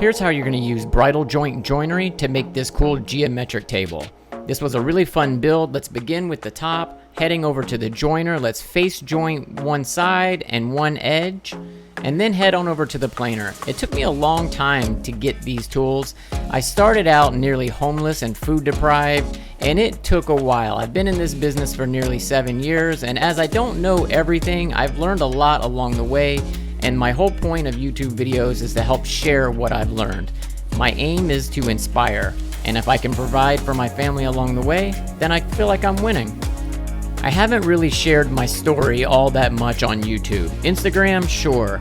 Here's how you're going to use bridle joint joinery to make this cool geometric table. This was a really fun build. Let's begin with the top, heading over to the joiner. Let's face joint one side and one edge, and then head on over to the planer. It took me a long time to get these tools. I started out nearly homeless and food deprived, and it took a while. I've been in this business for nearly 7 years, and as I don't know everything, I've learned a lot along the way, and my whole point of YouTube videos is to help share what I've learned. My aim is to inspire, and if I can provide for my family along the way, then I feel like I'm winning. I haven't really shared my story all that much on YouTube. Instagram, sure.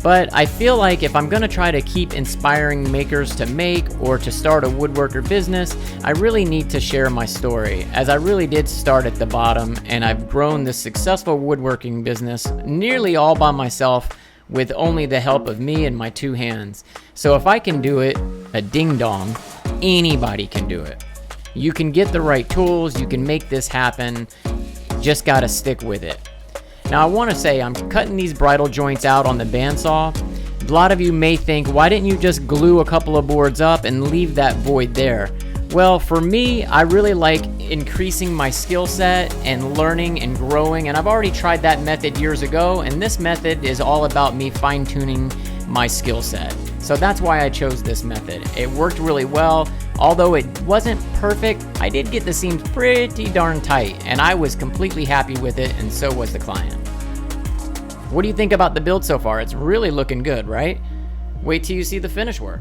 But I feel like if I'm gonna try to keep inspiring makers to make or to start a woodworker business, I really need to share my story, as I really did start at the bottom and I've grown this successful woodworking business nearly all by myself with only the help of me and my 2 hands. So if I can do it, a ding dong, anybody can do it. You can get the right tools, you can make this happen, just gotta stick with it. Now I wanna say I'm cutting these bridle joints out on the bandsaw. A lot of you may think, why didn't you just glue a couple of boards up and leave that void there? Well, for me, I really like increasing my skill set and learning and growing, and I've already tried that method years ago, and this method is all about me fine-tuning my skill set. So that's why I chose this method. It worked really well. Although it wasn't perfect, I did get the seams pretty darn tight, and I was completely happy with it, and so was the client. What do you think about the build so far? It's really looking good, right? Wait till you see the finish work.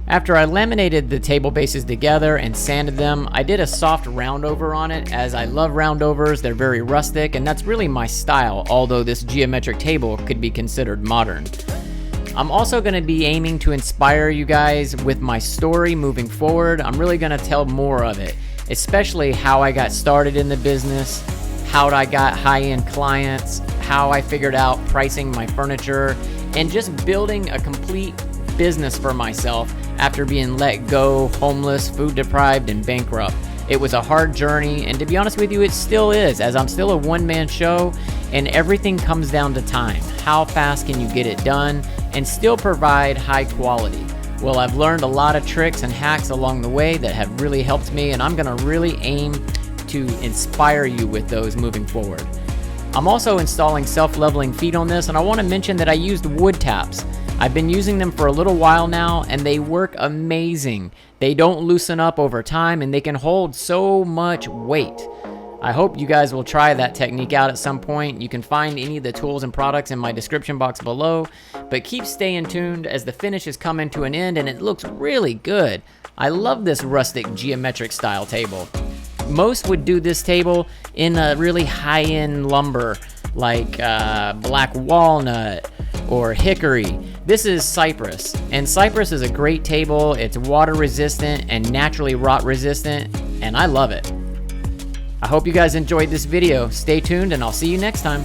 After I laminated the table bases together and sanded them, I did a soft round over on it, as I love round overs. They're very rustic, and that's really my style, although this geometric table could be considered modern. I'm also going to be aiming to inspire you guys with my story moving forward. I'm really going to tell more of it, especially how I got started in the business, how I got high-end clients, how I figured out pricing my furniture, and just building a complete business for myself after being let go, homeless, food deprived, and bankrupt. It was a hard journey, and to be honest with you, it still is, as I'm still a one-man show, and everything comes down to time. How fast can you get it done and still provide high quality? Well, I've learned a lot of tricks and hacks along the way that have really helped me, and I'm gonna really aim to inspire you with those moving forward. I'm also installing self-leveling feet on this, and I wanna mention that I used wood taps. I've been using them for a little while now, and they work amazing. They don't loosen up over time, and they can hold so much weight. I hope you guys will try that technique out at some point. You can find any of the tools and products in my description box below, but keep staying tuned as the finish is coming to an end and it looks really good. I love this rustic geometric style table. Most would do this table in a really high-end lumber like black walnut or hickory. This is cypress, and cypress is a great table. It's water resistant and naturally rot resistant, and I love it. I hope you guys enjoyed this video. Stay tuned, and I'll see you next time.